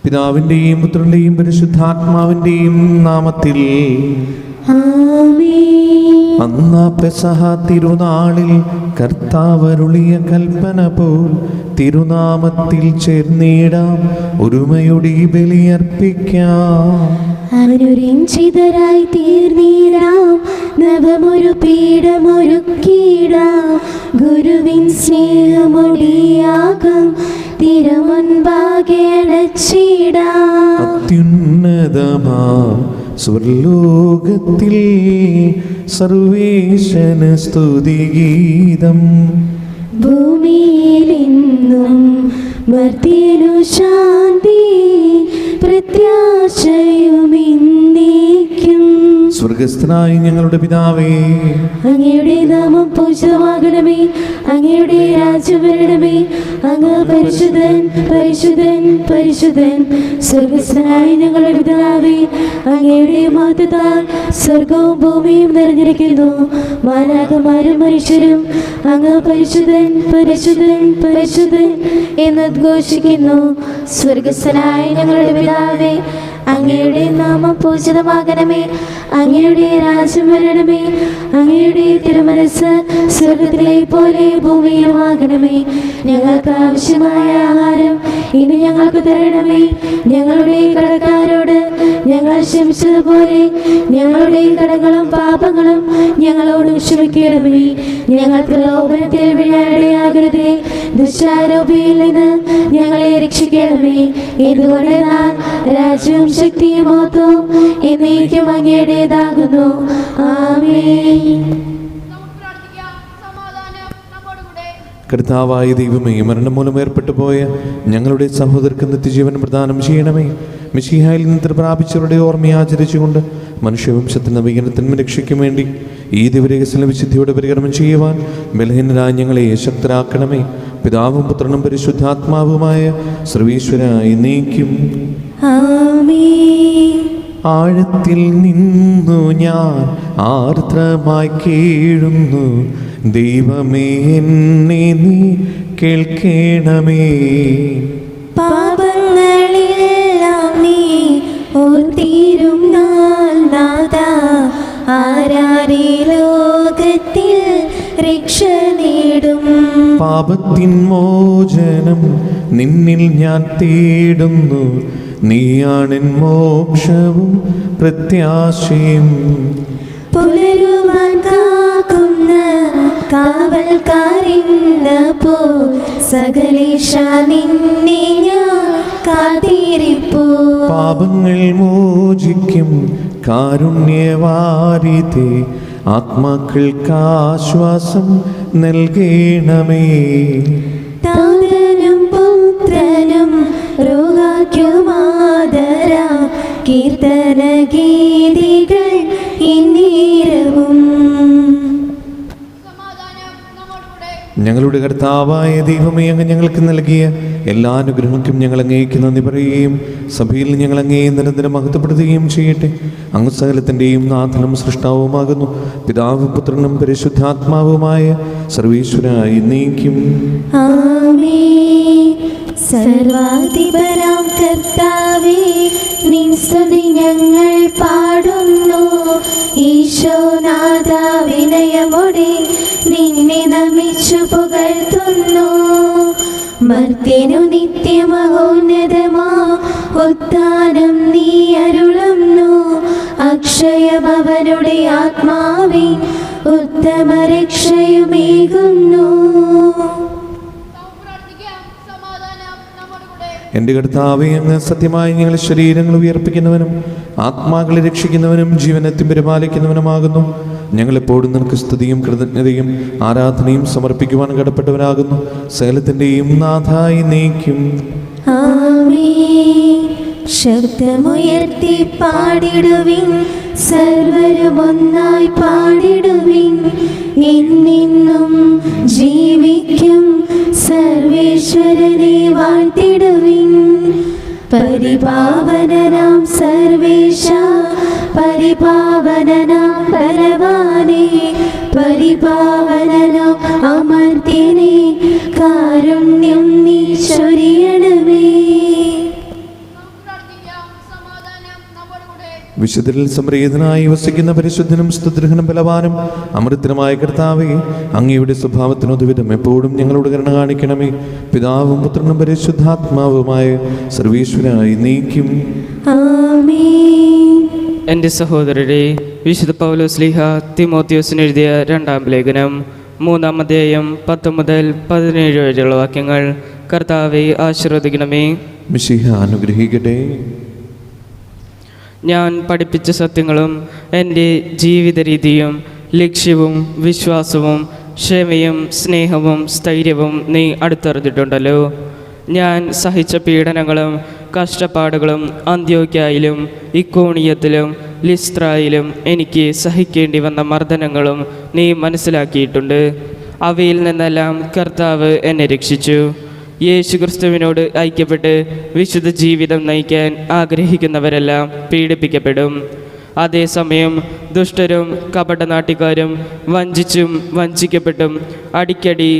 പിതാവിന്റെയും പുത്രന്റെയും പരിശുദ്ധാത്മാവിന്റെയും നാമത്തിൽ അന്നാ പെസഹ തിരുനാളിൽ കർത്താവരുളിയ കൽപ്പന പോൽ തിരുനാമത്തിൽ ചേർന്നിടാം, ഒരുമയുടെ ബലിയർപ്പിക്കാം. അനുരഞ്ജിതരായി തീർന്നിടാം, നവമൊരു പീഠമൊരുക്കിടാം. ഗുരുവിൻ സ്നേഹമൊടിയാകം തിരുമുൻപാകെ അടച്ചിടാം. അത്യുന്നതമാം സ്വർലോകത്തിൽ സർവേശന സ്തുതിഗീതം. ഭൂമിയിലെന്നും മർത്യനു ശാന്തി, പ്രത്യാശയുമെന്നേക്കും. സ്വർഗസ്ഥനായ ഞങ്ങളുടെ പിതാവേ, അങ്ങയുടെ നാമം പൂജിതമാകണമേ. അങ്ങയുടെ രാജ്യം വരണമേ. അങ്ങ് പരിശുദ്ധൻ പരിശുദ്ധൻ പരിശുദ്ധൻ. സ്വർഗസ്ഥനായ ഞങ്ങളുടെ പിതാവേ, അങ്ങയുടെ മഹത്വത്താൽ സ്വർഗവും ഭൂമിയും നിറഞ്ഞിരിക്കുന്നു. മാലാഖമാരും മനുഷ്യരും അങ്ങ് പരിശുദ്ധൻ പരിശുദ്ധൻ പരിശുദ്ധൻ എന്ന് ഉദ്ഘോഷിക്കുന്നു. സ്വർഗസ്ഥനായ ഞങ്ങളുടെ പിതാവേ, അങ്ങയുടെ നാമം പൂജിതമാകണമേ. അങ്ങയുടെ രാജ്യം വരണമേ. അങ്ങയുടെ തിരുമനസ്സ് സ്വർഗത്തിലെ പോലെ ഭൂമിയിലുമാകണമേ. ഞങ്ങൾക്ക് ആവശ്യമായ ആഹാരം ഇനി ഞങ്ങൾക്ക് തരണമേ. ഞങ്ങളുടെ കടക്കാരോട് ഞങ്ങൾ ക്ഷമിച്ചതുപോലെ ഞങ്ങളുടെ കടങ്ങളും പാപങ്ങളും ഞങ്ങളോട് ക്ഷമിക്കണമേ. ഞങ്ങൾ പ്രലോഭനത്തിൽ വീഴാനിടയാകരുതേ, ദുഷ്ടാരൂപിയിൽ നിന്ന് ഞങ്ങളെ രക്ഷിക്കണമേ. ഇതുകൊണ്ട് രാജ്യവും ശക്തിയും മഹത്വവും എന്നേക്കും അങ്ങയുടേതാകുന്നു. ആമേൻ. കർത്താവായ ദൈവമേ, മരണം മൂലം ഏർപ്പെട്ടു പോയ ഞങ്ങളുടെ സഹോദരർക്ക് നിത്യജീവൻ പ്രദാനം ചെയ്യണമേ. മിശിഹായിൽ നിന്ന് പ്രാപിച്ചവരുടെ ഓർമ്മയെ ആചരിച്ചുകൊണ്ട് മനുഷ്യവംശത്തിന് നവീകരണത്തിനും രക്ഷയ്ക്കും വേണ്ടി ഈ ദിവരഹസ്യ വിശുദ്ധിയോടെ പരികർമ്മം ചെയ്യുവാൻ ബലഹീനരായ ഞങ്ങളെ ശക്തരാക്കണമേ. പിതാവും പുത്രനും പരിശുദ്ധാത്മാവുമായ സർവീശ്വര എന്നേക്കും. ആഴത്തിൽ നിന്നു ഞാൻ ആർദ്രമായി കേഴുന്നു, ദൈവമേ എന്നെ നീ കേൾക്കണമേ. പാപങ്ങളെല്ലാം നീ ഓർത്തിരുന്നാൽ നാഥാ, ആരാരീ ലോകത്തിൽ രക്ഷ നേടും. പാപത്തിൻ മോചനം നിന്നിൽ ഞാൻ തേടുന്നു, നീയാണെൻ മോക്ഷവും പ്രത്യാശയും. പുലരുവാൻ കാക്കുന്ന കാവൽക്കാരിന്ന പോ സകലേശ നിന്നെ ഞാൻ കാത്തിരിപ്പൂ. പാപങ്ങൾ മോചിക്കും കാരുണ്യവാരിധേ, ആത്മാക്കൾക്ക് ആശ്വാസം നൽകണമേ. താതനും പുത്രനും രോഗാക്യുമാതര കീർത്തന ഗീതികൾ ഇന്നേരവും. ഞങ്ങളുടെ കർത്താവായ ദൈവമേ, അങ്ങ് ഞങ്ങൾക്ക് നൽകിയ എല്ലാ അനുഗ്രഹങ്ങൾക്കും ഞങ്ങൾ അങ്ങേക്ക് നന്ദി പറയുകയും സഭയിൽ ഞങ്ങൾ അങ്ങേ നിരന്തരം മഹത്വപ്പെടുത്തുകയും ചെയ്യട്ടെ. അങ്ങ് സകലത്തിൻ്റെയും നാഥനും സൃഷ്ടാവുമാകുന്നു. പിതാവും പുത്രനും പരിശുദ്ധാത്മാവുമായ സർവീശ്വര എന്നേക്കും. ആമേൻ. സർവാധിപനാം കർത്താവേ, നിൻ സ്തുതി ഞങ്ങൾ പാടുന്നു. ഈശോനാഥ, വിനയമോടെ നിന്നെ നമിച്ചു പുകഴ്ത്തുന്നു. മർത്യനു നിത്യമഹോന്നതമാ ഉത്ഥാനം നീ അരുളുന്നു. അക്ഷയമവനുടെ ആത്മാവേ, ഉത്തമ രക്ഷയുമേകുന്നു. എൻ്റെ കർത്താവേ, അങ്ങ് സത്യമായി ഞങ്ങളുടെ ശരീരങ്ങൾ ഉയർപ്പിക്കുന്നവനും ആത്മാക്കളെ രക്ഷിക്കുന്നവനും ജീവനത്തിൽ പരിപാലിക്കുന്നവനുമാകുന്നു. ഞങ്ങളെപ്പോഴും നിനക്ക് സ്തുതിയും കൃതജ്ഞതയും ആരാധനയും സമർപ്പിക്കുവാൻ കടപ്പെട്ടവരാകുന്നു. സകലത്തിൻ്റെയും നാഥായി നീക്കും. ആമേൻ. ശബ്ദമുയർത്തി പാടിടുവിൻ, സർവരും ഒന്നായി പാടിടുവിൻ. എന്നെന്നും ജീവിക്കും സർവേശ്വരനെ വാഴ്ത്തിടുവിൻ. പരിപാവനനാം സർവേശ, പരിപാവനനാം പരവാനേ, പരിപാവനനാം അമർത്യനേ, കാരുണ്യം നീ ചൊരിയണമേ. വിശുദ്ധരിൽ സംപ്രീതനായി വസിക്കുന്ന പരിശുദ്ധനും സ്തുതിർഹനും ബലവാനും അമൃതനുമായ കർത്താവേ, അങ്ങയുടെ സ്വഭാവത്തിനൊതുവിധം എപ്പോഴും ഞങ്ങളോട് കരുണ കാണിക്കണമേ. പിതാവും പുത്രനും പരിശുദ്ധാത്മാവുമായ സർവീശ്വരായി നീക്കും. ആമേൻ. എൻ്റെ സഹോദരരെ, വിശുദ്ധ പൗലോസ് ശ്ലീഹ തിമോത്തിയോസിന് എഴുതിയ 2-ാം ലേഖനം 3-ാം അധ്യായം 10 മുതൽ 17 വരെയുള്ള വാക്യങ്ങൾ. കർത്താവെ ആശീർവദിക്കണമേ. മിശിഹ അനുഗ്രഹിക്കട്ടെ. ഞാൻ പഠിപ്പിച്ച സത്യങ്ങളും എൻ്റെ ജീവിത രീതിയും ലക്ഷ്യവും വിശ്വാസവും ക്ഷമയും സ്നേഹവും സ്ഥൈര്യവും നീ അടുത്തറിഞ്ഞിട്ടുണ്ടല്ലോ. ഞാൻ സഹിച്ച പീഡനങ്ങളും കഷ്ടപ്പാടുകളും അന്ത്യോക്യായിലും ഇക്കോണിയത്തിലും ലിസ്ത്രായിലും എനിക്ക് സഹിക്കേണ്ടി വന്ന മർദ്ദനങ്ങളും നീ മനസ്സിലാക്കിയിട്ടുണ്ട്. അവയിൽ നിന്നെല്ലാം കർത്താവ് എന്നെ രക്ഷിച്ചു. യേശുക്രിസ്തുവിനോട് ഐക്യപ്പെട്ട് വിശുദ്ധ ജീവിതം നയിക്കാൻ ആഗ്രഹിക്കുന്നവരെല്ലാം പീഡിപ്പിക്കപ്പെടും. അതേസമയം ദുഷ്ടരും കപടനാട്ടിക്കാരും വഞ്ചിച്ചും വഞ്ചിക്കപ്പെട്ടും അടിക്കടി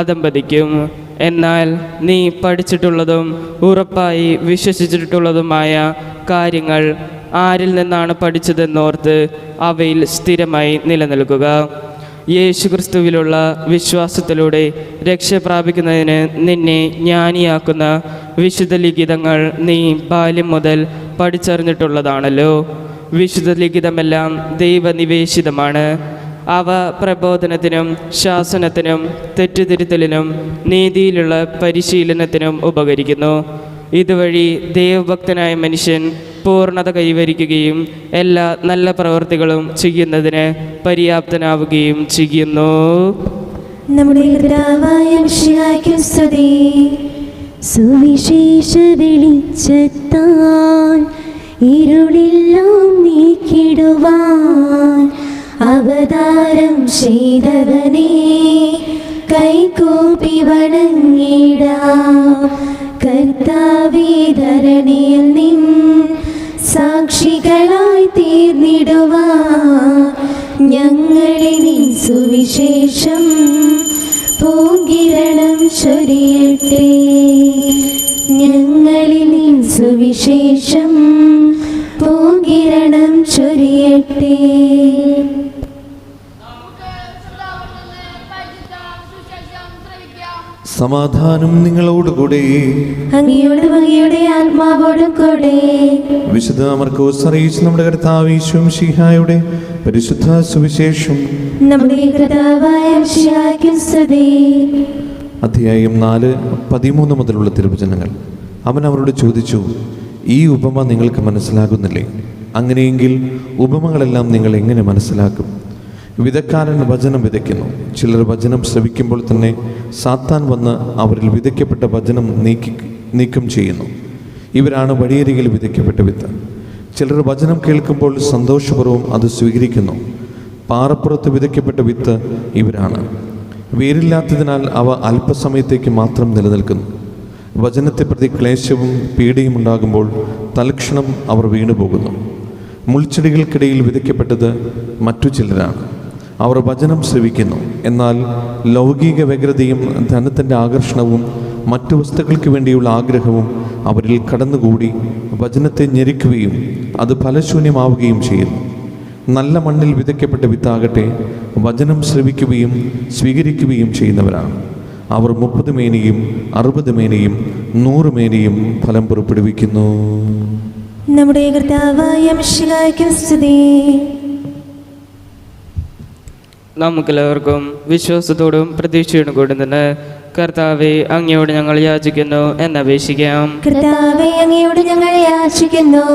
അധംപതിക്കും. എന്നാൽ നീ പഠിച്ചിട്ടുള്ളതും ഉറപ്പായി വിശ്വസിച്ചിട്ടുള്ളതുമായ കാര്യങ്ങൾ ആരിൽ നിന്നാണ് പഠിച്ചതെന്നോർത്ത് അവയിൽ സ്ഥിരമായി നിലനിൽക്കുക. യേശുക്രിസ്തുവിലുള്ള വിശ്വാസത്തിലൂടെ രക്ഷ പ്രാപിക്കുന്നതിന് നിന്നെ ജ്ഞാനിയാക്കുന്ന വിശുദ്ധ ലിഖിതങ്ങൾ നീ ബാല്യം മുതൽ പഠിച്ചറിഞ്ഞിട്ടുള്ളതാണല്ലോ. വിശുദ്ധ ലിഖിതമെല്ലാം ദൈവനിവേശിതമാണ്. അവ പ്രബോധനത്തിനും ശാസനത്തിനും തെറ്റുതിരുത്തലിനും നീതിയിലുള്ള പരിശീലനത്തിനും ഉപകരിക്കുന്നു. ഇതുവഴി ദൈവഭക്തനായ മനുഷ്യൻ പൂർണ്ണത കൈവരിക്കുകയും എല്ലാ നല്ല പ്രവൃത്തികളും ചെയ്യുന്നതിന് പര്യാപ്തനാവുകയും ചെയ്യുന്നു. നമ്മുടെ കർത്താവായ മിശിഹായ്ക്ക് സ്തുതി. സുവിശേഷ വെളിച്ചത്താൽ ഇരുളെല്ലാം നീക്കിടുവാൻ അവതാരം ചെയ്തവനെ കൈകൂപ്പി വണങ്ങിടാം. കർത്താവേ, ധരണിയിൽ നിൻ സാക്ഷികളായി തീർന്നിടുവാൻ ഞങ്ങളെ നിൻ സുവിശേഷം പൂങ്കിരണം ചൊരിയട്ടെ. ഞങ്ങളിൽ നിൻ സുവിശേഷം പൂങ്കിരണം ചൊരിയട്ടെ. സമാധാനം നിങ്ങളോടുകൂടെ. അങ്ങയോടും അങ്ങയുടെ ആത്മാവോടും കൂടെ. വിശുദ്ധ മർക്കോസ് അറിയിച്ച നമ്മുടെ കർത്താവ് യേശു മിശിഹായുടെ പരിശുദ്ധ സുവിശേഷം. നമ്മുടെ കർത്താവായ മിശിഹായ്ക്ക് സ്തുതി. അധ്യായം 4:13 മുതലുള്ള തിരുവചനങ്ങൾ. അവൻ അവരോട് ചോദിച്ചു, ഈ ഉപമ നിങ്ങൾക്ക് മനസ്സിലാകുന്നില്ലേ? അങ്ങനെയെങ്കിൽ ഉപമകളെല്ലാം നിങ്ങൾ എങ്ങനെ മനസ്സിലാക്കും? വിതക്കാരൻ വചനം വിതയ്ക്കുന്നു. ചിലർ വചനം ശ്രവിക്കുമ്പോൾ തന്നെ സാത്താൻ വന്ന് അവരിൽ വിതയ്ക്കപ്പെട്ട വചനം നീക്കം ചെയ്യുന്നു. ഇവരാണ് വഴിയരികിൽ വിതയ്ക്കപ്പെട്ട വിത്ത്. ചിലർ വചനം കേൾക്കുമ്പോൾ സന്തോഷപൂർവ്വം അത് സ്വീകരിക്കുന്നു. പാറപ്പുറത്ത് വിതയ്ക്കപ്പെട്ട വിത്ത് ഇവരാണ്. വേരില്ലാത്തതിനാൽ അവ അല്പസമയത്തേക്ക് മാത്രം നിലനിൽക്കുന്നു. വചനത്തെ പ്രതി ക്ലേശവും പീഡയും ഉണ്ടാകുമ്പോൾ തൽക്ഷണം അവർ വീണുപോകുന്നു. മുൾച്ചെടികൾക്കിടയിൽ വിതയ്ക്കപ്പെട്ടത് മറ്റു ചിലരാണ്. അവർ വചനം ശ്രവിക്കുന്നു. എന്നാൽ ലൗകിക വ്യഗ്രതയും ധനത്തിൻ്റെ ആകർഷണവും മറ്റു വസ്തുക്കൾക്ക് വേണ്ടിയുള്ള ആഗ്രഹവും അവരിൽ കടന്നുകൂടി വചനത്തെ ഞെരിക്കുകയും അത് ഫലശൂന്യമാവുകയും ചെയ്യുന്നു. നല്ല മണ്ണിൽ വിതയ്ക്കപ്പെട്ട വിത്താകട്ടെ വചനം ശ്രവിക്കുകയും സ്വീകരിക്കുകയും ചെയ്യുന്നവരാണ്. അവർ 30 മേനിയും 60 മേനിയും 100 മേനിയും ഫലം പുറപ്പെടുവിക്കുന്നു. നമ്മുടെ കർത്താവായ മിശിഹായ്ക്ക് സ്തുതി. നമുക്കെല്ലാവർക്കും വിശ്വാസത്തോടും പ്രതീക്ഷയോടും കൂടി നിന്ന് കർത്താവെ, അങ്ങയോട് ഞങ്ങൾ യാചിക്കുന്നു എന്നപേക്ഷിക്കാം. കർത്താവേ, അങ്ങയോട് ഞങ്ങൾ യാചിക്കുന്നു.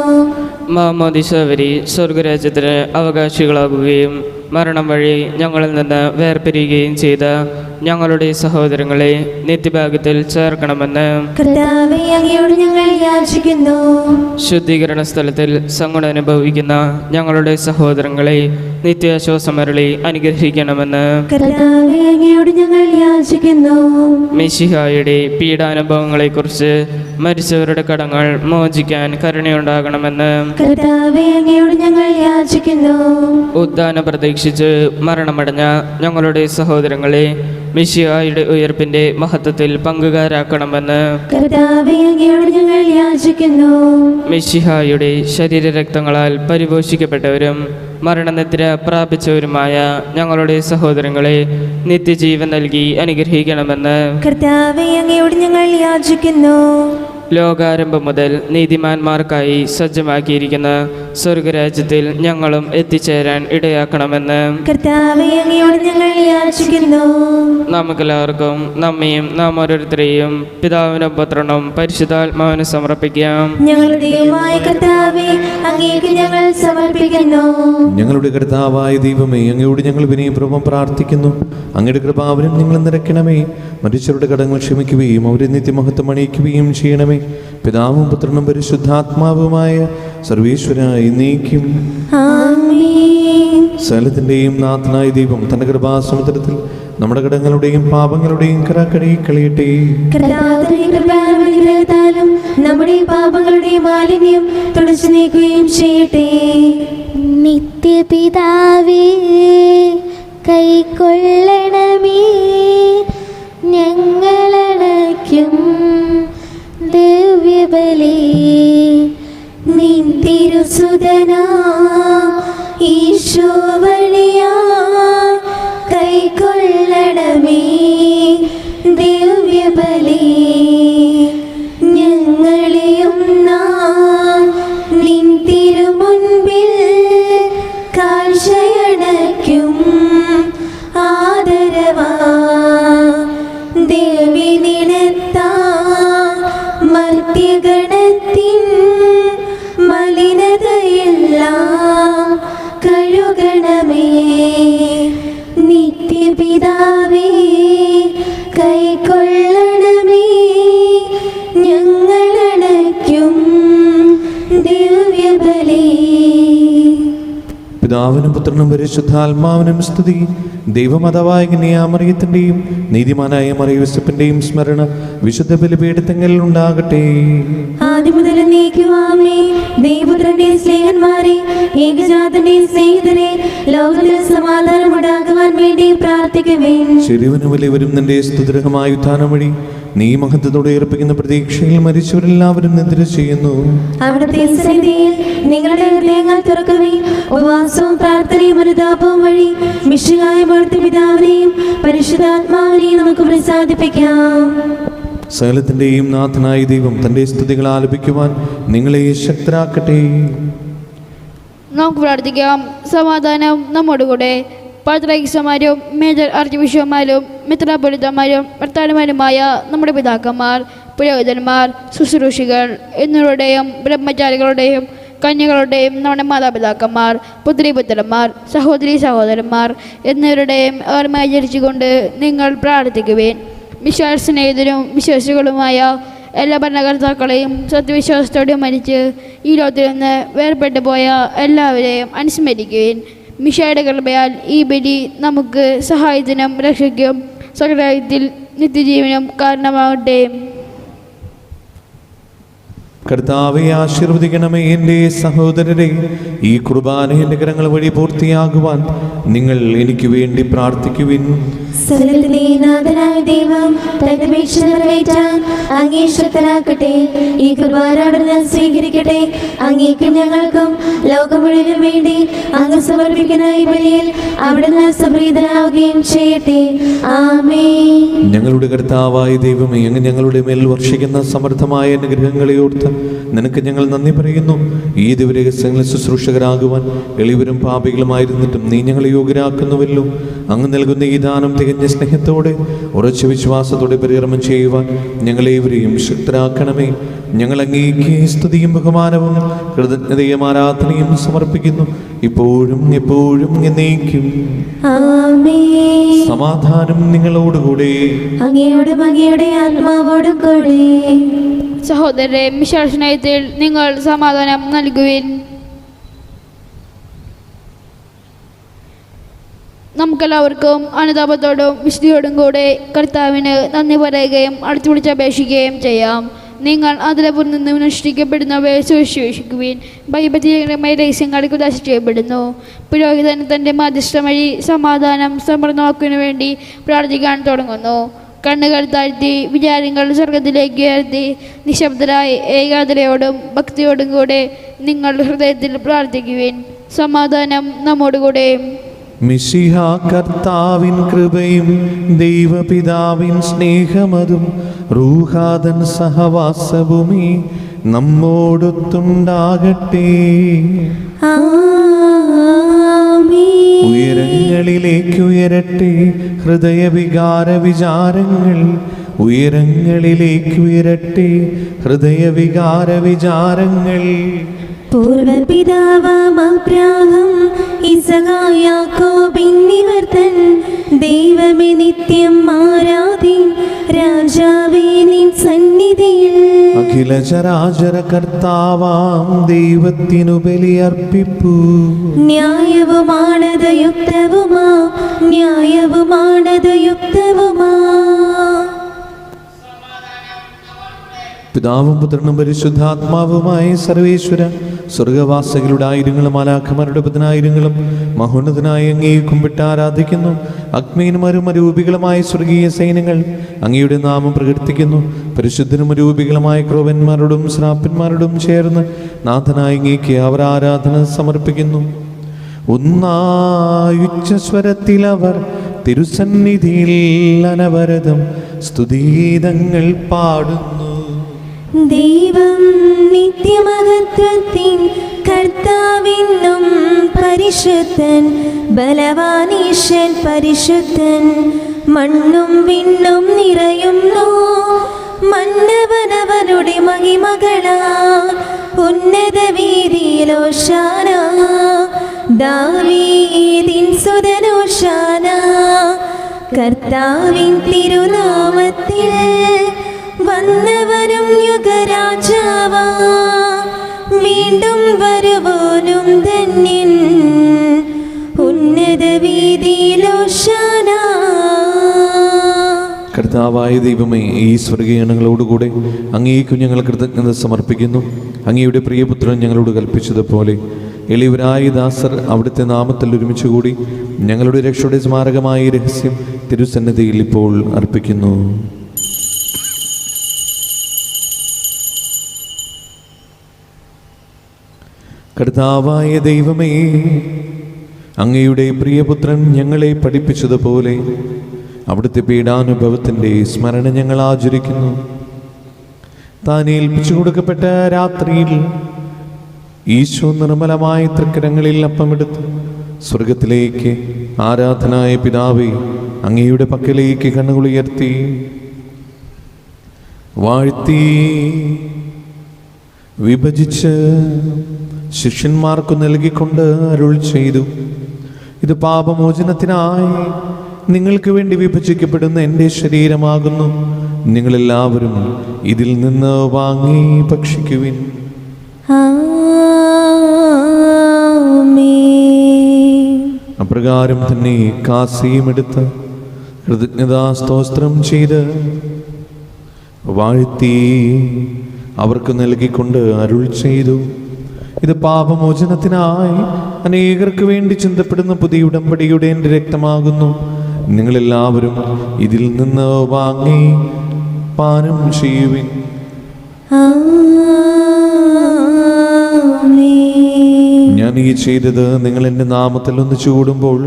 മാമോദിസ വഴി സ്വർഗരാജ്യത്തിന് അവകാശികളാകുകയും മരണം വഴി ഞങ്ങളിൽ നിന്ന് വേർപിരിയുകയും ചെയ്ത ഞങ്ങളുടെ സഹോദരങ്ങളെ നിത്യഭാഗ്യത്തിൽ ചേർക്കണമെന്ന് കർത്താവേ, അങ്ങയോട് ഞങ്ങൾ യാചിക്കുന്നു. ശുദ്ധീകരണ സ്ഥലത്തിൽ സങ്കടം അനുഭവിക്കുന്ന ഞങ്ങളുടെ സഹോദരങ്ങളെ നിത്യാശ്വാസമരളി അനുഗ്രഹിക്കണമെന്ന് കർത്താവേ, അങ്ങയോട് ഞങ്ങൾ യാചിക്കുന്നു. മിശിഹായുടെ പീഡാനുഭവങ്ങളെക്കുറിച്ച് മരിച്ചവരുടെ കടങ്ങൾ മോചിക്കാൻ കരുണയുണ്ടാകണമെന്ന് കർത്താവേ, അങ്ങയോട് ഞങ്ങൾ യാചിക്കുന്നു. ഉദ്ധാനം പ്രതീക്ഷിച്ച് മരണമടഞ്ഞ ഞങ്ങളുടെ സഹോദരങ്ങളെ മിശിഹായുടെ ഉയർപ്പിന്റെ മഹത്വത്തിൽ പങ്കുകാരാക്കണമെന്ന് കർത്താവേ, അങ്ങയോട് ഞങ്ങൾ യാചിക്കുന്നു. മിശിഹായുടെ ശരീരരക്തങ്ങളാൽ പരിപോഷിക്കപ്പെട്ടവരും മരണനിദ്ര പ്രാപിച്ചവരുമായ ഞങ്ങളുടെ സഹോദരങ്ങളെ നിത്യജീവൻ നൽകി അനുഗ്രഹിക്കണമെന്ന് കർത്താവേ, അങ്ങയോട് ഞങ്ങൾ യാചിക്കുന്നു. ലോകാരംഭം മുതൽ നീതിമാന്മാർക്കായി സജ്ജമാക്കിയിരിക്കുന്ന സ്വർഗരാജ്യത്തിൽ ഞങ്ങളും എത്തിച്ചേരാൻ ഇടയാക്കണമെന്ന് കർത്താവേ, അങ്ങയോട് ഞങ്ങൾ യാചിക്കുന്നു. നമുക്കെല്ലാവർക്കും നമ്മയും നാം ഓരോരുത്തരെയും പിതാവിനും പുത്രനും പരിശുദ്ധാത്മാവിനും സമർപ്പിക്കാം. ഞങ്ങളുടെ ദൈവമായ കർത്താവേ, അങ്ങേക്ക് ഞങ്ങൾ സമർപ്പിക്കുന്നു. ഞങ്ങളുടെ കർത്താവായ ദൈവമേ, അങ്ങയോട് ഞങ്ങൾ വിനയപൂർവ്വം പ്രാർത്ഥിക്കുന്നു. അങ്ങയുടെ കൃപാവനം നിങ്ങൾ നിറയ്ക്കണമേ. മരിച്ചവരുടെ കടങ്ങൾ ക്ഷമിക്കുകയും അവരെ നിത്യമഹത്വം അണിയിക്കുകയും ചെയ്യണമേ. പിതാവും പുത്രനും പരിശുദ്ധാത്മാവുമായ സർവീശ്വരായി നീക്കും. ആമേൻ. സകലത്തിന്റെയും നാഥനായ ദൈവം തന്റെ കൃപാസമുദ്രത്തിൽ നമ്മുടെ കടങ്ങളുടെയും പാപങ്ങളുടെയും കറ കഴുകിക്കളയട്ടെ. കർത്താവിന്റെ കൃപയാലും അനുഗ്രഹത്താലും നമ്മുടെ പാപങ്ങളുടെ മാലിന്യം തുടച്ചു നീക്കുകയും ചെയ്യട്ടെ. നിത്യപിതാവേ, കൈക്കൊള്ളണമേ ഞങ്ങളടയ്ക്കും ദിവ്യബലി. നിൻ തിരുസുതനാ ഈശോ വഴിയായി കൈക്കൊള്ളണമേ ദിവ്യബലി. ഞങ്ങളെയും നാം നിൻ തിരുമുൻപിൽ കാഴ്ചയടയ്ക്കും ആദരവാ. ദേവി നിനത്താ മർത്യഗണത്തിൻ മലിനതയെല്ലാം കഴുകണമേ. നിത്യപിതാവേ, കൈക്കൊള്ളണമേ ഞങ്ങളടയ്ക്കും ദിവ്യബലി. പിതാവിനും പുത്രനും പരിശുദ്ധാത്മാവിനും സ്തുതി. ദൈവമാതാവായ കന്യാമറിയത്തിന്റെയും നീതിമാനായ മറിയൂസഫിന്റെയും സ്മരണ വിശുദ്ധ ബലിപീഠത്തിൽ ഉണ്ടാകട്ടെ. ആദ്യം മുതൽ നീക്കുവാമേ. ദൈവപുത്രന്റെ സ്നേഹന്മാരെ, ഏകജാതന്റെ സ്നേഹിതരെ, ലോകത്തിൽ സമാധാനം ഉണ്ടാകുവാൻ വേണ്ടി പ്രാർത്ഥിക്കുവേൻ. ചെറിയവനും വലിയവരും നിന്റെ സ്തുതിരഹമായ ഉത്ഥാനം വഴി നീ മഹത്വത്തോടെ ഏർപ്പിക്കുന്ന പ്രതീക്ഷയിൽ മരിച്ചവരെല്ലാവരും നിദ്ര ചെയ്യുന്നു. അവിടുത്തെ സന്നിധിയിൽ നിങ്ങളുടെ ഹൃദയങ്ങൾ തുറക്കുകയും ഉപവാസവും പ്രാർത്ഥനയും അനുതാപവും വഴി മിശിഹായ അവിടുത്തെ പിതാവിനെയും പരിശുദ്ധാത്മാവിനെയും നമുക്ക് പ്രസാദിപ്പിക്കാം. സകലത്തിന്റെയും നാഥനായ ദൈവം തന്റെ സ്തുതികൾ ആലപിക്കുവാൻ നിങ്ങളെ ശക്തരാക്കട്ടെ. നമുക്ക് പ്രാർത്ഥിക്കാം. സമാധാനം നമ്മോടുകൂടെ. പാത്രീകന്മാരും മേജർ ആർച്ച് ബിഷപ്പുമാരും മെത്രാപ്പൊലീത്തമാരും ഭർത്താക്കന്മാരുമായ നമ്മുടെ പിതാക്കന്മാർ, പുരോഹിതന്മാർ, ശുശ്രൂഷികൾ എന്നിവരുടെയും ബ്രഹ്മചാരികളുടെയും കന്യകളുടെയും നമ്മുടെ മാതാപിതാക്കന്മാർ, പുത്രീപുത്രന്മാർ, സഹോദരി സഹോദരന്മാർ എന്നിവരുടെയും ഓർമ്മ ആചരിച്ചുകൊണ്ട് നിങ്ങൾ പ്രാർത്ഥിക്കുവേൻ. വിശ്വാസസ്നേഹിതരും വിശ്വാസികളുമായ എല്ലാ ഭരണകർത്താക്കളെയും സത്യവിശ്വാസത്തോടെ മരിച്ച് ഈ ലോകത്തിൽ നിന്ന് വേർപെട്ടു പോയ എല്ലാവരെയും അനുസ്മരിക്കുവേൻ. മിശിഹായുടെ കൃപയാൽ ഈ ബലി നമുക്ക് സഹായത്തിനും രക്ഷയ്ക്കും സകലത്തിൽ നിത്യജീവനും കാരണമാകട്ടെ. കർത്താവെ ആശീർവദിക്കണമേ. എൻ്റെ സഹോദരരെ, ഈ കുർബാന എൻ്റെ കരങ്ങൾ വഴി പൂർത്തിയാകുവാൻ നിങ്ങൾ എനിക്ക് വേണ്ടി പ്രാർത്ഥിക്കുവിൻ. സകലത്തിന്റെ നാഥനായ ദൈവം തന്റെ അപേക്ഷ നിറവേറ്റാൻ അങ്ങേ ശക്തനാക്കട്ടെ. ഈ കുർബാന അവിടുന്ന് സ്വീകരിക്കട്ടെ. അങ്ങേക്കും ഞങ്ങൾക്കും ലോകം മുഴുവനും വേണ്ടി അങ്ങ് സമർപ്പിക്കുന്ന ഈ ബലിയിൽ അവിടുന്ന് സംപ്രീതനാവുകയും ചെയ്യട്ടെ. ആമേൻ. ഞങ്ങളുടെ കർത്താവായ ദൈവമേ, അങ്ങ് ഞങ്ങളുടെ മേൽ വർഷിക്കുന്ന സമൃദ്ധമായ അനുഗ്രഹങ്ങളെ ഓർത്ത് നിനക്ക് ഞങ്ങൾ നന്ദി പറയുന്നു. ഈ ദിവരഹസ്യങ്ങളിൽ ശുശ്രൂഷകരാകുവാൻ എളിവരും പാപികളുമായിരുന്നിട്ടും നീ ഞങ്ങളെ യോഗ്യരാക്കുന്നുവല്ലോ. അങ്ങ് നൽകുന്ന ഈ ദാനം തികഞ്ഞ സ്നേഹത്തോടെ ഉറച്ച വിശ്വാസത്തോടെ പരികർമ്മം ചെയ്യുവാൻ ഞങ്ങളേവരെയും ശക്തരാക്കണമേ. ഞങ്ങൾ അങ്ങേക്ക് സ്തുതിയും ബഹുമാനവും കൃതജ്ഞതയും ആരാധനയും സമർപ്പിക്കുന്നു, ഇപ്പോഴും എപ്പോഴും എന്നേക്കും. ആമേൻ. സമാധാനം നിങ്ങളോടുകൂടെ. അങ്ങയോടും അങ്ങയുടെ ആത്മാവോടും കൂടെ. സഹോദരരെ, വിശ്വാസസ്നേഹത്തിൽ നിങ്ങൾ സമാധാനം നൽകുവിൻ. നമുക്കെല്ലാവർക്കും അനുതാപത്തോടും വിശുദ്ധിയോടും കൂടെ കർത്താവിന് നന്ദി പറയുകയും അടുത്ത് വിളിച്ചപേക്ഷിക്കുകയും ചെയ്യാം. നിങ്ങൾ അതിലപ്പുറം നിന്ന് അനുഷ്ഠിക്കപ്പെടുന്നവയെ സുവിശേഷിക്കുവിൻ. ഭയഭക്തികരമായ രഹസ്യങ്ങൾക്ക് ഉദാശ ചെയ്യപ്പെടുന്നു. പുരോഹിതൻ തൻ്റെ മാധ്യസ്ഥം വഴി സമാധാനം സമൃദ്ധമാക്കുന്നതിനു വേണ്ടി പ്രാർത്ഥിക്കാൻ തുടങ്ങുന്നു. കണ്ണുകൾ താഴ്ത്തി വിചാരങ്ങൾ സ്വർഗത്തിലേക്ക് ഉയർത്തി നിശബ്ദരായി ഏകാഗ്രതയോടും ഭക്തിയോടും കൂടെ നിങ്ങളുടെ ഹൃദയത്തിൽ പ്രാർത്ഥിക്കുവിൻ. സമാധാനം നമ്മോടുകൂടെ. മിശിഹ കർത്താവിൻ കൃപയും ദൈവപിതാവിൻ സ്നേഹമതും റൂഹാദൻ സഹവാസവുമേ നമ്മോടൊത്തുണ്ടാകട്ടെ. ഉയരങ്ങളിലേക്ക് ഉയരട്ടെ ഹൃദയവികാര വിചാരങ്ങൾ, ഉയരങ്ങളിലേക്ക് ഉയരട്ടെ ഹൃദയവികാര വിചാരങ്ങൾ. പൂർവപിതാവാം അബ്രാഹാം ഇസഹാക്ക് യാക്കോബ് എന്നിവർ തൻ ദൈവമേ നിത്യം ആരാധി രാജാവേ നിൻ സന്നിധിയിൽ അഖില ചരാചര കർത്താവാം ദൈവത്തിനു ബലിയർപ്പിപ്പൂ. ന്യായവുമാണത് യുക്തവുമാ, ന്യായവുമാണത് യുക്തവുമാ. പിതാവും പുത്രനും പരിശുദ്ധാത്മാവുമായ സർവേശ്വര, സ്വർഗവാസികളുടെ ആയിരങ്ങളും മാലാഖമാരുടെ പതിനായിരങ്ങളും മഹോന്നതനായ അങ്ങയെ കുമ്പിട്ട് ആരാധിക്കുന്നു. അഗ്നിയന്മാരും അരൂപികളുമായ സ്വർഗീയ സൈന്യങ്ങൾ അങ്ങയുടെ നാമം പ്രകീർത്തിക്കുന്നു. പരിശുദ്ധനും അരൂപികളുമായ ക്രോവന്മാരോടും ശ്രാപ്പന്മാരോടും ചേർന്ന് നാഥനായ അങ്ങേക്ക് അവർ ആരാധന സമർപ്പിക്കുന്നു. ഒന്നായുച്ചസ്വരത്തിൽ അവർ തിരുസന്നിധിയിൽ അനവരതം സ്തുതിഗീതങ്ങൾ പാടുന്നു. ദൈവം നിത്യമഹത്വത്തിൻ കർത്താവിനും പരിശുദ്ധൻ, ബലവാനീശൻ പരിശുദ്ധൻ. മണ്ണും വിണ്ണും നിറയുന്നു മന്നവനവനുടെ മഹിമകളാ. ഉന്നത വീതിയിൽ ഓശാന, ദാവീദിൻ സുതൻ ഓശാന. കർത്താവിൻ തിരുനാമത്തിൽ വന്നവനും യുഗരാജാവാ, വീണ്ടും വരുവോനും ധന്യൻ. ഉന്നത വീതിയിൽ ഓശാന. കർത്താവായ ദൈവമേ, ഈ സ്വർഗീയങ്ങളോടുകൂടെ അങ്ങേക്കു ഞങ്ങൾ കൃതജ്ഞത സമർപ്പിക്കുന്നു. അങ്ങയുടെ പ്രിയപുത്രൻ ഞങ്ങളോട് കൽപ്പിച്ചതുപോലെ എളിയവരായ ദാസർ അവിടുത്തെ നാമത്തിൽ ഒരുമിച്ചുകൂടി ഞങ്ങളുടെ രക്ഷയുടെ സ്മാരകമായ ഈ രഹസ്യം തിരുസന്നിധിയിൽ ഇപ്പോൾ അർപ്പിക്കുന്നു. കർത്താവായ ദൈവമേ, അങ്ങയുടെ പ്രിയപുത്രൻ ഞങ്ങളെ പഠിപ്പിച്ചതുപോലെ അവിടുത്തെ പീഡാനുഭവത്തിൻ്റെ സ്മരണ ഞങ്ങൾ ആചരിക്കുന്നു. താൻ ഏൽപ്പിച്ചു കൊടുക്കപ്പെട്ട രാത്രിയിൽ ഈശോ നിർമ്മലമായ തൃക്കരങ്ങളിൽ അപ്പമെടുത്ത് സ്വർഗത്തിലേക്ക് ആരാധനായ പിതാവേ അങ്ങയുടെ പക്കലേക്ക് കണ്ണുകളുയർത്തി വാഴ്ത്തി വിഭജിച്ച് ശിഷ്യന്മാർക്ക് നൽകിക്കൊണ്ട് അരുൾ ചെയ്തു, ഇത് പാപമോചനത്തിനായി നിങ്ങൾക്ക് വേണ്ടി വിഭജിക്കപ്പെടുന്ന എൻ്റെ ശരീരമാകുന്നു. നിങ്ങളെല്ലാവരും ഇതിൽ നിന്ന് വാങ്ങി ഭക്ഷിക്കുവിൻ. അപ്രകാരം തന്നെ കാസിയും എടുത്ത് കൃതജ്ഞതാസ്തോത്രം ചെയ്ത് വാഴ്ത്തി അവർക്ക് നൽകിക്കൊണ്ട് അരുൾ ചെയ്തു, ഇത് പാപമോചനത്തിനായി അനേകർക്ക് വേണ്ടി ചിന്തപ്പെടുന്ന പുതിയ ഉടമ്പടിയുടെ എൻ്റെ രക്തമാകുന്നു. നിങ്ങളെല്ലാവരും ഇതിൽ നിന്ന് വാങ്ങി പാനം ചെയ്യുവിൻ. ഞാൻ ഈ ചെയ്തത് നിങ്ങൾ എൻ്റെ നാമത്തിൽ ഒന്ന് ചൂടുമ്പോൾ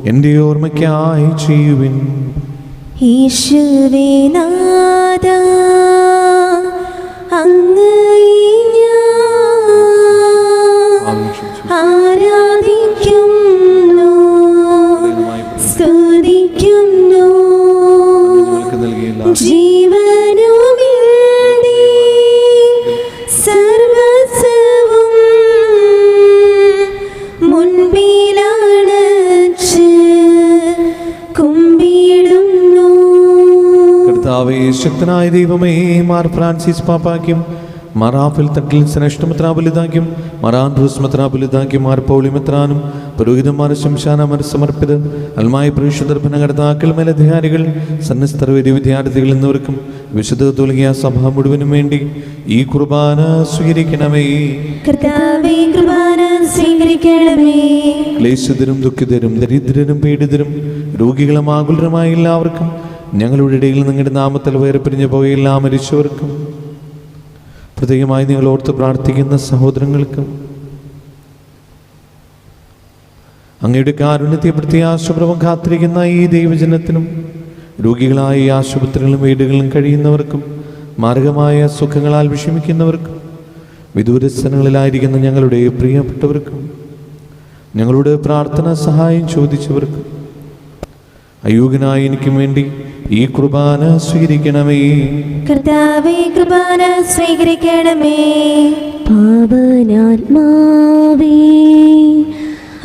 എൻ്റെ ഓർമ്മയ്ക്കായി ചെയ്യുവിൻ. യേശുവേ നാഥ, അങ്ങയെ ഞാൻ ആരാധിക്കുന്നു, സ്തുതിക്കുന്നു. ജീവനുമേന്തി സർവസ്വവും മുൻപിലണച്ച് കുമ്പിടുന്നു. കർത്താവേ, ശക്തനായ ദൈവമേ, മാർ ഫ്രാൻസിസ് പാപ്പാക്കും മാർ ആഫിൽ തട്ടിൽ ശ്രേഷ്ഠമെത്രാപൊലീത്താക്കും മാർ ആൻഡ്രൂസ് മെത്രാപൊലീത്താക്കും മാർ പൗളി മെത്രാനും പുരോഹിതന്മാർ ശംശാനമാർ സമർപ്പിതർ അൽമായ പ്രേക്ഷിതർ ഭരണകർത്താക്കൾ മേലധികാരികൾ സന്നദ്ധർ വിദ്യാർത്ഥികൾ എന്നിവർക്കും വിശുദ്ധ തുടങ്ങിയ സഭ മുഴുവനും വേണ്ടി ഈ കുർബാന സ്വീകരിക്കണമേ. കർത്താവേ, കുർബാന സ്വീകരിക്കണമേ. ക്ലേശിതരും ദുഃഖിതരും ദരിദ്രരും പീഡിതരും രോഗികളും ആകുലരുമായ എല്ലാവർക്കും ഞങ്ങളുടെ ഇടയിൽ നിങ്ങളുടെ നാമത്തിൽ വേർപിരിഞ്ഞു പോയ എല്ലാ മരിച്ചവർക്കും, പ്രത്യേകമായി നിങ്ങൾ ഓർത്ത് പ്രാർത്ഥിക്കുന്ന സഹോദരങ്ങൾക്കും, അങ്ങയുടെ കാരുണ്യത്തെ പ്രത്യാശപൂർവ്വം കാത്തിരിക്കുന്ന ഈ ദൈവജനത്തിനും, രോഗികളായ ഈ ആശുപത്രികളിലും വീടുകളിലും കഴിയുന്നവർക്കും, മാർഗമായ സുഖങ്ങളാൽ വിഷമിക്കുന്നവർക്കും, വിദൂരസ്ഥലങ്ങളിലായിരിക്കുന്ന ഞങ്ങളുടെ പ്രിയപ്പെട്ടവർക്കും, ഞങ്ങളുടെ പ്രാർത്ഥന സഹായം ചോദിച്ചവർക്കും, അയോഗ്യനായ എനിക്കും വേണ്ടി ഈ കുർബാന സ്വീകരിക്കണമേ. കർത്താവേ, കുർബാന സ്വീകരിക്കണമേ. പാവനാത്മാവേ,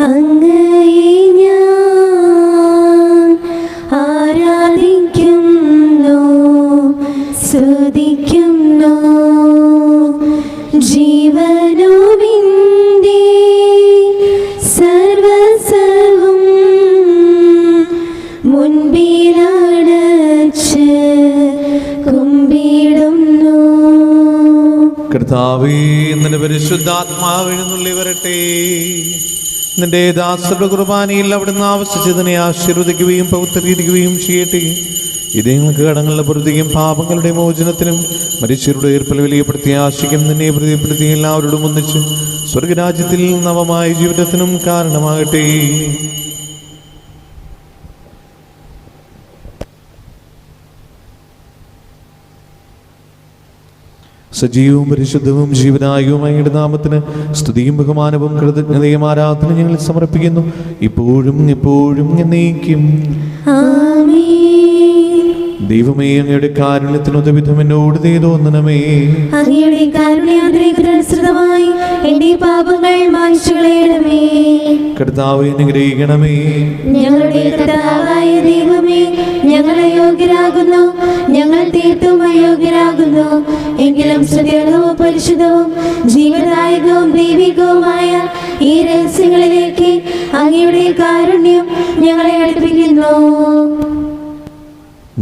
അങ്ങയെ ഞാൻ ആരാധിക്കുന്നു, സ്തുതിക്കുന്നു. ജീവനോവിന്റെ സർവസർവം മുൻപിലടച്ച് കുമ്പിടുന്നു. കർത്താവേ, നിന്റെ പരിശുദ്ധാത്മാവ് എഴുന്നള്ളി വരട്ടെ. നിന്റെ ദാസരുടെ കുർബാനയിൽ അവിടുന്ന് ആവശ്യിച്ചതിനെ ആശീർവദിക്കുകയും പൗത്രീകരിക്കുകയും ചെയ്യട്ടെ. ഇത് ഞങ്ങൾക്ക് കടങ്ങളുടെ പ്രതിയും പാപങ്ങളുടെ മോചനത്തിനും മരിച്ചവരുടെ ഏർപ്പിൽ വെളിപ്പെടുത്തി ആശിക്കും നിന്നെ പ്രതിപ്പെടുത്തി എല്ലാവരോടും ഒന്നിച്ച് സ്വർഗരാജ്യത്തിൽ നവമായ ജീവിതത്തിനും കാരണമാകട്ടെ. സജീവവും പരിശുദ്ധവും ജീവനായകവുമായ അങ്ങയുടെ നാമത്തിന് സ്തുതിയും ബഹുമാനവും കൃതജ്ഞതയും ആരാധന ഞങ്ങൾ സമർപ്പിക്കുന്നു, ഇപ്പോഴും എപ്പോഴും എന്നേക്കും. ദൈവമേ, അങ്ങയുടെ കാരുണ്യത്തിനൊതവിധം എന്നോട് തോന്നണമേ. അങ്ങയുടെ കാരുണ്യാന്തരികതനുസൃതമായി എന്റെ പാപങ്ങൾ മായ്ച്ചു കളയണമേ. കർത്താവേ, അനുഗ്രഹിക്കണമേ. ഞങ്ങളുടെ കർത്താവായ ദൈവമേ, ഞങ്ങൾ അയോഗ്യരാകുന്നു, ഞങ്ങൾ തീർത്തും അയോഗ്യരാകുന്നു. എങ്കിലും സ്തുത്യർഹവും പരിശുദ്ധവും ജീവദായകവും ദൈവികവുമായ ഈ രഹസ്യങ്ങളിലേക്ക് അങ്ങയുടെ കാരുണ്യം ഞങ്ങളെ അടുപ്പിക്കുന്നു.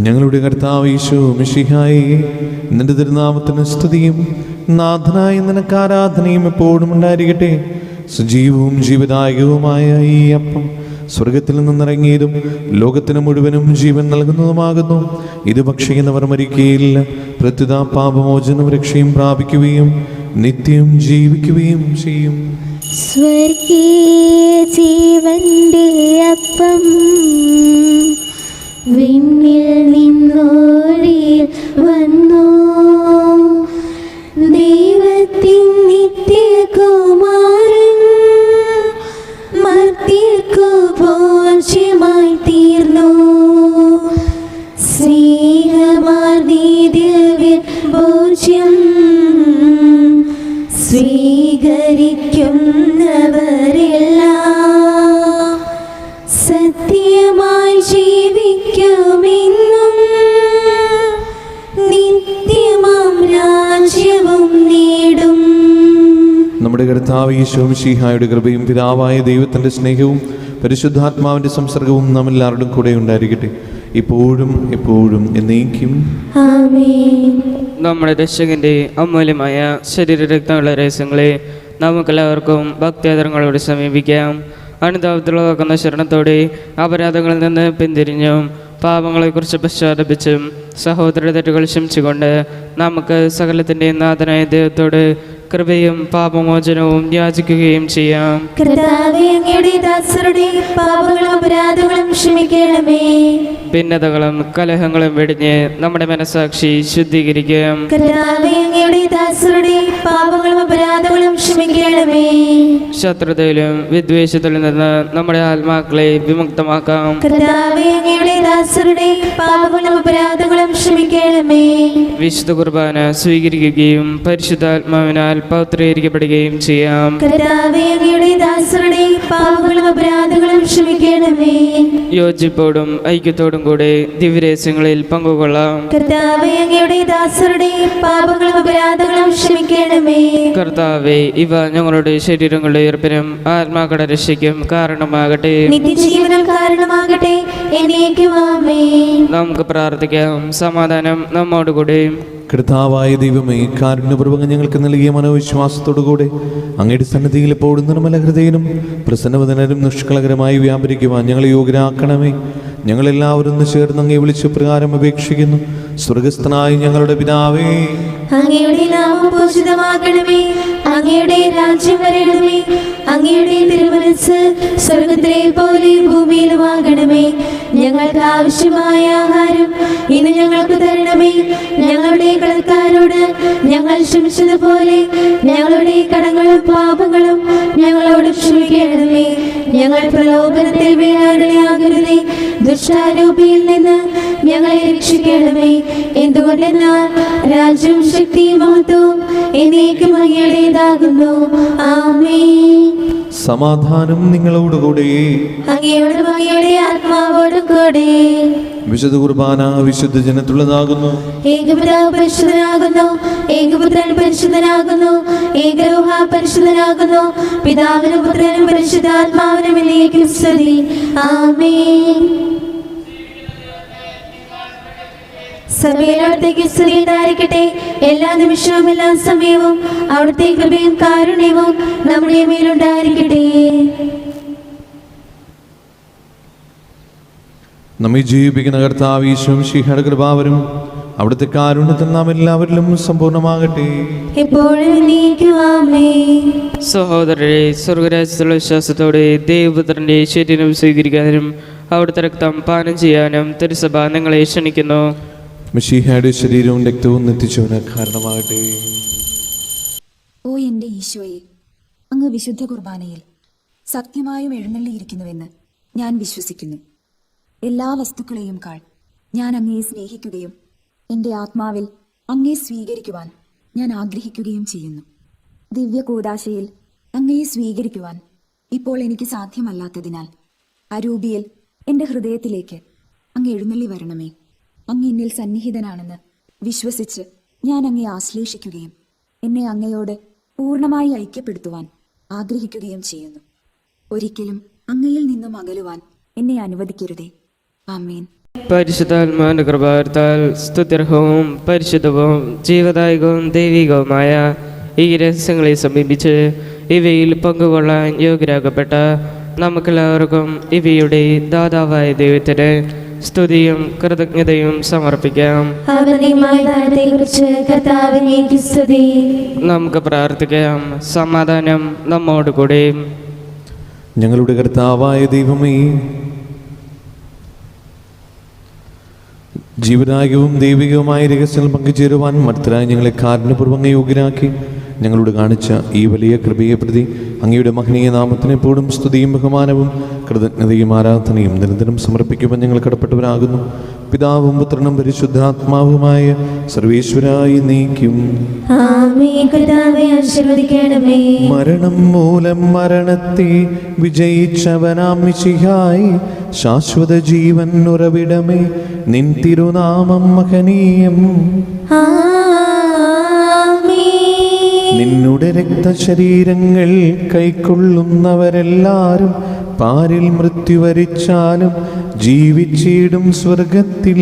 ഞങ്ങളുടെ കർത്താവ് ഈശോ മിശിഹായേ, നിന്റെ തിരുനാമത്തിന് സ്തുതിയും നാഥനായ നിനക്ക് ആരാധനയും എപ്പോഴും ഉണ്ടായിരിക്കട്ടെ. സജീവവും ജീവദായകവുമായ ഈ അപ്പം സ്വർഗത്തിൽ നിന്നിറങ്ങിയതും ലോകത്തിന് മുഴുവനും ജീവൻ നൽകുന്നതുമാകുന്നു. ഇത് ഭക്ഷിക്കുന്നവർ മരിക്കുകയില്ല, പ്രത്യുത പാപമോചനം രക്ഷയും പ്രാപിക്കുകയും നിത്യം ജീവിക്കുകയും ചെയ്യും. സ്വർഗീയ ജീവന്റെ അപ്പം വിണ്ണിൽ നിന്നോടി വന്നു, ദൈവത്തിൻ നിത്യകുമാരൻ മർത്യർക്കു ഭോജ്യമായി തീർന്നു. സ്നേഹമാർന്നീ ദിവ്യ ഭോജ്യം സ്വീകരിക്കുന്നവരെല്ലാം സത്യമായി ജീവിക്കുമെന്നും നിത്യമാം രാജ്യവും നേടും. നമ്മുടെ കർത്താവ് ഈശോ മിശിഹായുടെ കൃപയും പിതാവായ ദൈവത്തിൻ്റെ സ്നേഹവും പരിശുദ്ധാത്മാവിൻ്റെ സംസർഗവും നാം എല്ലാവരുടെയും കൂടെ ഉണ്ടായിരിക്കട്ടെ, ഇപ്പോഴും എപ്പോഴും എന്നേക്കും. ആമേൻ. നമ്മുടെ രക്ഷകന്റെ അമൂല്യമായ ശരീരരക്തങ്ങളുടെ രഹസ്യങ്ങളെ നമുക്കെല്ലാവർക്കും ഭക്തിയാദരങ്ങളോട് സമീപിക്കാം. അനുതാപത്തിലുള്ളതാക്കുന്ന ശരണത്തോടെ അപരാധങ്ങളിൽ നിന്ന് പിന്തിരിഞ്ഞും പാപങ്ങളെക്കുറിച്ച് പശ്ചാത്തപിച്ചും സഹോദര തെറ്റുകൾ ക്ഷമിച്ചുകൊണ്ട് നമുക്ക് സകലത്തിൻ്റെ നാഥനായ ദൈവത്തോട് കൃപയും പാപമോചനവും യാചിക്കുകയും ചെയ്യാം. കർത്താവേ, അങ്ങയുടെ ദാസരുടെ പാപങ്ങളും അപരാധങ്ങളും ക്ഷമിക്കണമേ. ഭിന്നതകളും കലഹങ്ങളും വെടിഞ്ഞ് നമ്മുടെ മനസാക്ഷി ശുദ്ധീകരിക്കാം. കർത്താവേ, അങ്ങയുടെ ദാസരുടെ പാപങ്ങളും അപരാധങ്ങളും ക്ഷമിക്കണമേ. ശത്രുതയിലും വിദ്വേഷത്തിലും നിന്ന് നമ്മുടെ ആത്മാക്കളെ വിമുക്തമാക്കാം. കർത്താവേ, അങ്ങയുടെ ദാസരുടെ പാപങ്ങളും അപരാധങ്ങളും ക്ഷമിക്കണമേ. വിശുദ്ധ കുർബാന സ്വീകരിക്കുകയും പരിശുദ്ധാത്മാവിനാൽ പൗത്രീകരിക്കപ്പെടുകയും ചെയ്യാം. കർത്താവേ, അങ്ങയുടെ ദാസരുടെ പാപങ്ങളും അപരാധങ്ങളും ക്ഷമിക്കണമേ. യോജിപ്പോടും ഐക്യത്തോടും കൂടെ ദിവ്യരഹസ്യങ്ങളിൽ പങ്കുകൊള്ളാം. കർത്താവേ, അങ്ങയുടെ ദാസരുടെ പാപങ്ങളും അപരാധങ്ങളും ക്ഷമിക്കണമേ. കർത്താവേ, ഇവ ഞങ്ങളുടെ ശരീരങ്ങളുടെ ഉയർപ്പിനും ആത്മാക്കളുടെ രക്ഷയ്ക്കും കാരണമാകട്ടെ. നിത്യജീവനം കാരണമാകട്ടെ. എന്നേക്കും ആമേൻ. നമുക്ക് പ്രാർത്ഥിക്കാം. സമാധാനം നമ്മോടുകൂടെ. കർത്താവായ ദൈവമേ, കാരുണ്യപൂർവ്വം ഞങ്ങൾക്ക് നൽകിയ മനോവിശ്വാസത്തോടുകൂടെ അങ്ങയുടെ സന്നിധിയിൽ എപ്പോഴും നിർമ്മല ഹൃദയനും പ്രസന്നവദനരും നിഷ്കളങ്കരമായി വ്യാപരിക്കുവാൻ ഞങ്ങളെ യോഗ്യരാക്കണമേ. ഞങ്ങളെല്ലാവരും ഒന്ന് ചേർന്ന് അങ്ങേ വിളിച്ച് പ്രകാരം അപേക്ഷിക്കുന്നു. സ്വർഗസ്ഥനായ ഞങ്ങളുടെ പിതാവേ, അങ്ങയുടെ നാമം പൂജിതമാകണമേ. അങ്ങയുടെ രാജ്യം വരണമേ. അങ്ങയുടെ തിരുമനസ്സ് സ്വർഗത്തിലെ പോലെ ഭൂമിയിലുമാകണമേ. ഞങ്ങൾക്ക് ആവശ്യമായ ആഹാരം ഇന്ന് ഞങ്ങൾക്ക് തരണമേ. ഞങ്ങളുടെ കടക്കാരോട് ഞങ്ങൾ ക്ഷമിച്ചതുപോലെ ഞങ്ങളുടെ കടങ്ങളും പാപങ്ങളും ഞങ്ങളോട് ക്ഷമിക്കണമേ. ഞങ്ങൾ പ്രലോഭനത്തിൽ വീഴാനിടയാകരുതേ. ദുഷ്ടാരൂപിയിൽ നിന്ന് ഞങ്ങളെ രക്ഷിക്കണമേ. എന്തുകൊണ്ടെന്നാൽ രാജ്യവും ശക്തിയും മഹത്വവും എന്നേക്കും അങ്ങയുടേതാകുന്നു. ആമേൻ. സമാധാനം നിങ്ങളോടുകൂടെ. അങ്ങയോടും അങ്ങയുടെ ആത്മാവോടും കൂടെ. വിശുദ്ധ കുർബാന വിശുദ്ധ ജനത്തുള്ളതാകുന്നു. ഏകപിതാവ് പരിശുദ്ധനാകുന്നു. ഏകപുത്രൻ പരിശുദ്ധനാകുന്നു. ഏകരൂഹ പരിശുദ്ധനാകുന്നു. പിതാവിനും പുത്രനും പരിശുദ്ധാത്മാവിനും എന്നേക്കും സ്തുതി. ആമേൻ. സഭയിൽ അവിടത്തേക്ക് സ്തുതി ഉണ്ടായിരിക്കട്ടെ. എല്ലാ നിമിഷവും എല്ലാ സമയവും അവിടുത്തെ കൃപയും കാരുണ്യവും നമ്മുടെ മേലുണ്ടായിരിക്കട്ടെ. നമ്മെ ജീവിപ്പിക്കുന്ന കർത്താവ് ഈശോ മിശിഹായുടെ കൃപാവരും അവിടുത്തെ കാരുണ്യത്തിൽ നാം എല്ലാവരിലും സമ്പൂർണ്ണമാകട്ടെ. എപ്പോഴും എന്നേക്കും ആമേൻ. സഹോദരരെ, സ്വർഗരാജ്യത്തുള്ള വിശ്വാസത്തോടെ ദൈവപുത്രന്റെ ശരീരം സ്വീകരിക്കാനും അവിടുത്തെ രക്തം പാനം ചെയ്യാനും തിരുസഭ നിങ്ങളെ ക്ഷണിക്കുന്നു. മിശിഹായുടെ ശരീരവും രക്തവും എത്തിച്ചവന് കാരണമാകട്ടെ. ഓ എൻ്റെ ഈശോയെ, അങ്ങ് വിശുദ്ധ കുർബാനയിൽ സത്യമായും എഴുന്നള്ളിയിരിക്കുന്നുവെന്ന് ഞാൻ വിശ്വസിക്കുന്നു. എല്ലാ വസ്തുക്കളെയും കാൾ ഞാൻ അങ്ങയെ സ്നേഹിക്കുകയും എൻ്റെ ആത്മാവിൽ അങ്ങയെ സ്വീകരിക്കുവാൻ ഞാൻ ആഗ്രഹിക്കുകയും ചെയ്യുന്നു. ദിവ്യ കൂദാശയിൽ അങ്ങയെ സ്വീകരിക്കുവാൻ ഇപ്പോൾ എനിക്ക് സാധ്യമല്ലാത്തതിനാൽ അരൂപിയിൽ എൻ്റെ ഹൃദയത്തിലേക്ക് അങ്ങ് എഴുന്നള്ളി വരണമേ. അങ്ങ് എന്നിൽ സന്നിഹിതനാണെന്ന് വിശ്വസിച്ച് ഞാൻ അങ്ങയെ ആശ്ലേഷിക്കുകയും എന്നെ അങ്ങയോട് പൂർണ്ണമായി ഐക്യപ്പെടുത്തുവാൻ ആഗ്രഹിക്കുകയും ചെയ്യുന്നു. ഒരിക്കലും അങ്ങയിൽ നിന്നും അകലുവാൻ എന്നെ അനുവദിക്കരുതേ. ആമേൻ. പരിശുദ്ധാത്മാവിന്റെ കൃപാവർത്താൽ സ്തുത്യർഹവും പരിശുദ്ധവും ജീവദായകവും ദൈവികവുമായ ഈ രഹസ്യങ്ങളെ സമീപിച്ച് ഇവയിൽ പങ്കുകൊള്ളാൻ യോഗ്യരാകപ്പെട്ട നമുക്കെല്ലാവർക്കും ഇവയുടെ ദാതാവായ ദൈവത്തിന് സ്തുതിയും കൃതജ്ഞതയും സമർപ്പിക്കാം. നമുക്ക് പ്രാർത്ഥിക്കാം. സമാധാനം നമ്മോടുകൂടെ. ഞങ്ങളുടെ കർത്താവായ ദൈവമേ, ജീവദായകവും ദൈവികവുമായ രഹസ്യങ്ങൾ പങ്കുചേരുവാൻ മർത്തരായി ഞങ്ങളെ കാരുണ്യപൂർവ്വം യോഗ്യരാക്കി ഞങ്ങളോട് കാണിച്ച ഈ വലിയ കൃപയെ പ്രതി അങ്ങയുടെ മഹനീയ നാമത്തിന് എപ്പോഴും സ്തുതിയും ബഹുമാനവും കൃതജ്ഞതയും ആരാധനയും നിരന്തരം സമർപ്പിക്കുവാൻ ഞങ്ങൾ കടപ്പെട്ടവരാകുന്നു. പിതാവും പുത്രനും പരിശുദ്ധാത്മാവുമായ സർവേശ്വരായി നീക്കും. മരണം മൂലം മരണത്തെ വിജയിച്ചവനാം മിശിഹായി ശാശ്വത ജീവൻ ഉറവിടമേ, നിൻ തിരുനാമം മഹനീയം. നിന്നുടെ രക്തശരീരങ്ങൾ കൈക്കൊള്ളുന്നവരെല്ലാരും പാരിൽ മൃത്യു വരിച്ചാലും ജീവിച്ചിടും സ്വർഗത്തിൽ.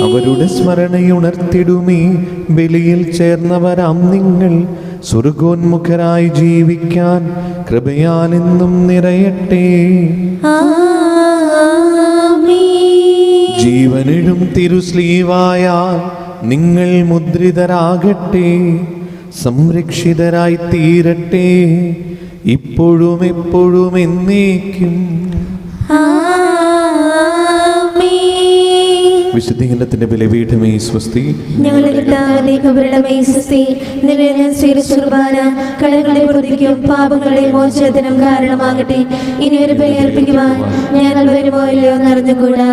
അവരുടെ സ്മരണയുണർത്തിടുമേ. ബലിയിൽ ചേർന്നവരാം നിങ്ങൾ സ്വർഗോന്മുഖരായി ജീവിക്കാൻ കൃപയാൽ എന്നും നിറയട്ടെ. ജീവനിടും തിരുസ്ലീവായാൽ നിങ്ങൾ മുദ്രിതരാകട്ടെ, സംരക്ഷിതരായി തീരട്ടെ, ഇപ്പോഴും എപ്പോഴും എന്നേക്കും. വിശുദ്ധീകരണത്തിന്റെ ബലിപീഠമേ സ്വസ്തി. ഞങ്ങളുടെ കടങ്ങളുടെ പ്രതിക്കും പാപങ്ങളുടെ മോചനത്തിനും കാരണമാകട്ടെ. ഇനി ഒരു ബലി അർപ്പിക്കുവാൻ ഞങ്ങൾ വരുമോ ഇല്ലയോ എന്നറിഞ്ഞുകൂടാ.